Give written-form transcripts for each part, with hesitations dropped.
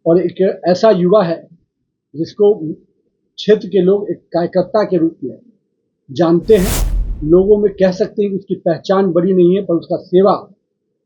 और एक ऐसा युवा है जिसको क्षेत्र के लोग एक कार्यकर्ता के रूप में जानते हैं। लोगों में कह सकते हैं कि उसकी पहचान बड़ी नहीं है, पर उसका सेवा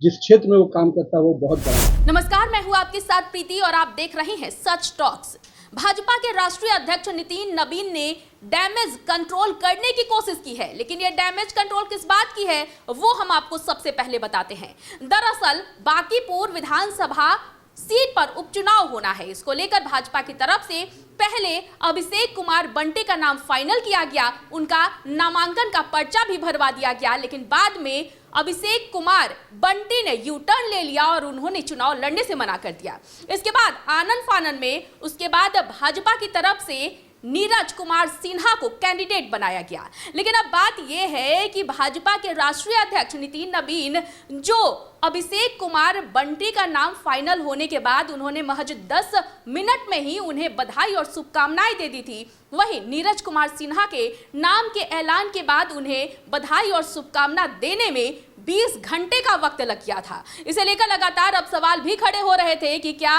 जिस क्षेत्र में वो काम करता है वो बहुत बड़ा है। नमस्कार, मैं हूं आपके साथ प्रीति और आप देख रहे हैं सच टॉक्स। भाजपा के राष्ट्रीय अध्यक्ष नितिन नबीन ने डैमेज कंट्रोल करने की कोशिश की है, लेकिन ये डैमेज कंट्रोल किस बात की है वो हम आपको सबसे पहले बताते हैं। दरअसल बांकीपुर विधानसभा सीट पर उपचुनाव होना है। इसको लेकर भाजपा की तरफ से पहले अभिषेक कुमार बंटी का नाम फाइनल किया गया, उनका नामांकन का पर्चा भी भरवा दिया गया, लेकिन बाद में अभिषेक कुमार बंटी ने यू टर्न ले लिया और उन्होंने चुनाव लड़ने से मना कर दिया। इसके बाद आनन फानन में उसके बाद भाजपा की तरफ से नीरज कुमार सिन्हा को कैंडिडेट बनाया गया। लेकिन अब बात यह है कि भाजपा के राष्ट्रीय अध्यक्ष नितिन नबीन जो अभिषेक कुमार बंटी का नाम फाइनल होने के बाद उन्होंने महज 10 मिनट में ही उन्हें बधाई और शुभकामनाएं दे दी थी, वहीं नीरज कुमार सिन्हा के नाम के ऐलान के बाद उन्हें बधाई और शुभकामना देने में 20 घंटे का वक्त लग गया था। इसे लेकर लगातार अब सवाल भी खड़े हो रहे थे कि क्या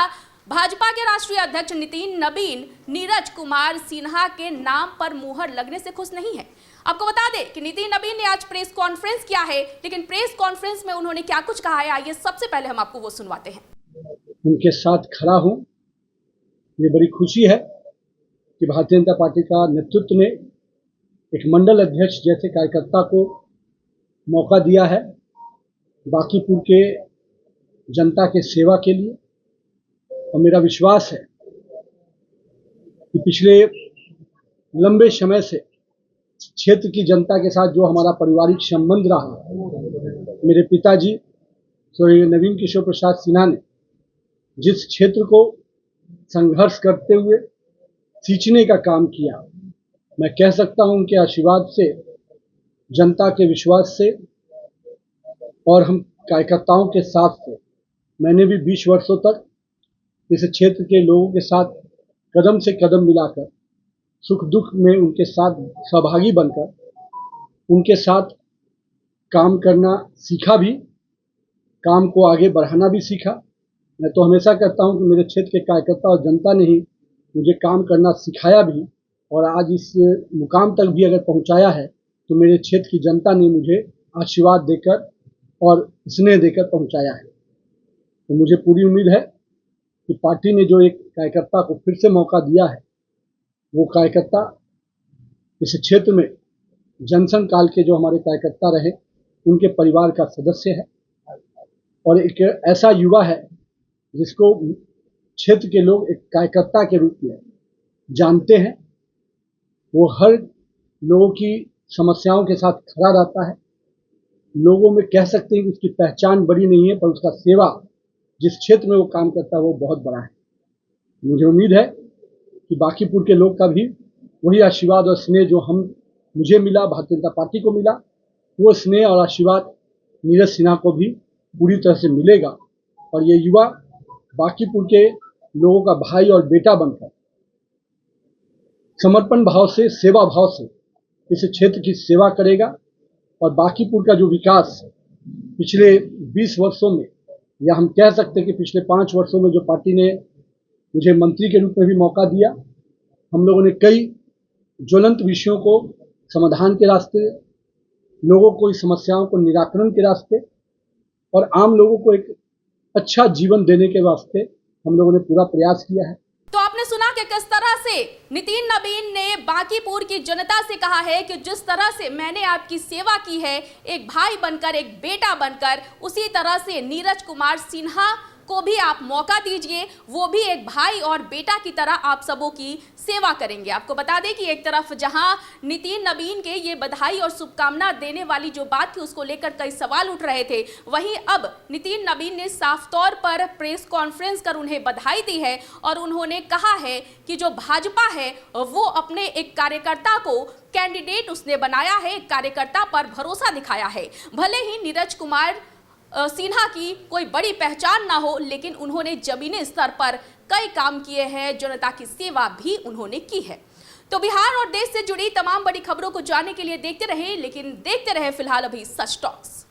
भाजपा के राष्ट्रीय अध्यक्ष नितिन नबीन नीरज कुमार सिन्हा के नाम पर मुहर लगने से खुश नहीं है। आपको बता दें कि नितिन नबीन ने आज प्रेस कॉन्फ्रेंस किया है, लेकिन प्रेस कॉन्फ्रेंस में उन्होंने क्या कुछ कहा है आइए सबसे पहले हम आपको वो सुनवाते हैं। उनके साथ खड़ा हूं, ये बड़ी खुशी है कि भारतीय जनता पार्टी का नेतृत्व ने एक मंडल अध्यक्ष जैसे कार्यकर्ता को मौका दिया है बांकीपुर के जनता के सेवा के लिए। और मेरा विश्वास है कि पिछले लंबे समय से क्षेत्र की जनता के साथ जो हमारा पारिवारिक संबंध रहा, मेरे पिताजी स्वर्गीय नवीन किशोर प्रसाद सिन्हा ने जिस क्षेत्र को संघर्ष करते हुए सींचने का काम किया, मैं कह सकता हूं उनके आशीर्वाद से, जनता के विश्वास से और हम कार्यकर्ताओं के साथ से मैंने भी 20 वर्षों तक इस क्षेत्र के लोगों के साथ कदम से कदम मिलाकर सुख दुख में उनके साथ सहभागी बनकर उनके साथ काम करना सीखा भी, काम को आगे बढ़ाना भी सीखा। मैं तो हमेशा कहता हूं कि मेरे क्षेत्र के कार्यकर्ता और जनता ने ही मुझे काम करना सिखाया भी, और आज इस मुकाम तक भी अगर पहुंचाया है तो मेरे क्षेत्र की जनता ने मुझे आशीर्वाद देकर और स्नेह देकर पहुंचाया है। तो मुझे पूरी उम्मीद है कि पार्टी ने जो एक कार्यकर्ता को फिर से मौका दिया है, वो कार्यकर्ता इस क्षेत्र में जनसंघ काल के जो हमारे कार्यकर्ता रहे उनके परिवार का सदस्य है और एक ऐसा युवा है जिसको क्षेत्र के लोग एक कार्यकर्ता के रूप में जानते हैं। वो हर लोगों की समस्याओं के साथ खड़ा रहता है। लोगों में कह सकते हैं कि उसकी पहचान बड़ी नहीं है, पर उसका सेवा जिस क्षेत्र में वो काम करता है वो बहुत बड़ा है। मुझे उम्मीद है कि बांकीपुर के लोग का भी वही आशीर्वाद और स्नेह जो मुझे मिला, भारतीय जनता पार्टी को मिला, वो स्नेह और आशीर्वाद नीरज सिन्हा को भी पूरी तरह से मिलेगा और ये युवा बांकीपुर के लोगों का भाई और बेटा बनकर समर्पण भाव से, सेवा भाव से इस क्षेत्र की सेवा करेगा और बांकीपुर का जो विकास पिछले 20 वर्षों में, या हम कह सकते हैं कि पिछले 5 वर्षों में जो पार्टी ने मुझे मंत्री के रूप में भी मौका दिया, हम लोगों ने कई ज्वलंत विषयों को समाधान के रास्ते, लोगों को इस समस्याओं को निराकरण के रास्ते और आम लोगों को एक अच्छा जीवन देने के वास्ते हम लोगों ने पूरा प्रयास किया है। तो आपने सुना कि किस तरह से नितिन नबीन ने बांकीपुर की जनता से कहा है कि जिस तरह से मैंने आपकी सेवा की है एक भाई बनकर, एक बेटा बनकर, उसी तरह से नीरज कुमार सिन्हा को भी आप मौका दीजिए, वो भी एक भाई और बेटा की तरह आप सबों की सेवा करेंगे। आपको बता दें कि एक तरफ जहां नितिन नबीन के ये बधाई और शुभकामना देने वाली जो बात थी उसको लेकर कई सवाल उठ रहे थे, वहीं अब नितिन नबीन ने साफ तौर पर प्रेस कॉन्फ्रेंस कर उन्हें बधाई दी है और उन्होंने कहा है कि जो भाजपा है वो अपने एक कार्यकर्ता को कैंडिडेट उसने बनाया है, एक कार्यकर्ता पर भरोसा दिखाया है। भले ही नीरज कुमार सिन्हा की कोई बड़ी पहचान ना हो, लेकिन उन्होंने जमीनी स्तर पर कई काम किए हैं, जनता की सेवा भी उन्होंने की है। तो बिहार और देश से जुड़ी तमाम बड़ी खबरों को जानने के लिए देखते रहे फिलहाल अभी सच टॉक्स।